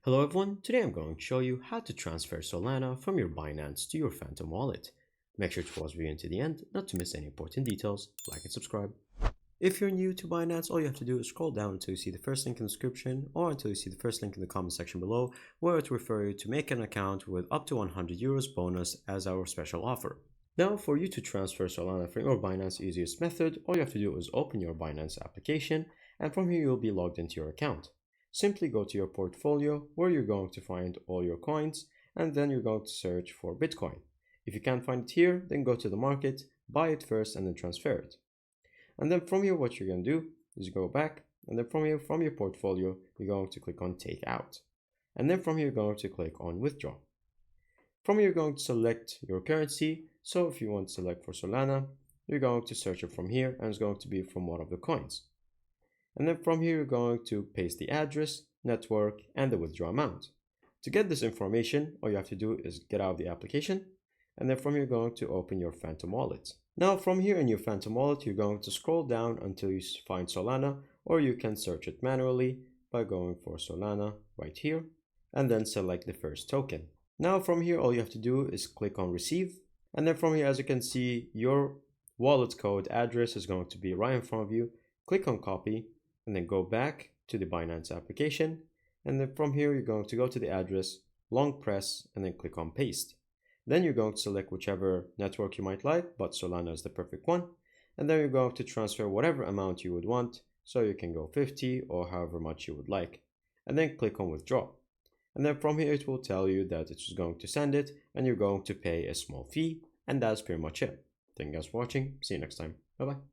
Hello everyone, today I'm going to show you how to transfer Solana from your Binance to your Phantom wallet. Make sure to pause the video until the end, not to miss any important details. Like and subscribe. If you're new to Binance, all you have to do is scroll down until you see the first link in the description or until you see the first link in the comment section below, where it will refer you to make an account with up to 100 euros bonus as our special offer. Now, for you to transfer Solana from your Binance, easiest method, all you have to do is open your Binance application, and from here you'll be logged into your account. Simply go to your portfolio where you're going to find all your coins, and then you're going to search for Bitcoin. If you can't find it here, then go to the market, buy it first, and then transfer it. And then from here, what you're going to do is go back, and then from here, from your portfolio, you're going to click on Take Out. And then from here, you're going to click on Withdraw. From here, you're going to select your currency. So if you want to select for Solana, you're going to search it from here, and it's going to be from one of the coins. And then from here, you're going to paste the address, network, and the withdraw amount. To get this information, all you have to do is get out of the application, and then from here, you're going to open your Phantom wallet. Now, from here in your Phantom wallet, you're going to scroll down until you find Solana, or you can search it manually by going for Solana right here, and then select the first token. Now, from here, all you have to do is click on Receive, and then from here, as you can see, your wallet code address is going to be right in front of you. Click on Copy, and then go back to the Binance application, and then from here you're going to go to the address, long press, and then click on Paste. Then you're going to select whichever network you might like, but Solana is the perfect one, and then you're going to transfer whatever amount you would want, so you can go 50 or however much you would like, and then click on Withdraw. And then from here it will tell you that it's going to send it, and you're going to pay a small fee, and that's pretty much it. Thank you guys for watching. See you next time. Bye bye.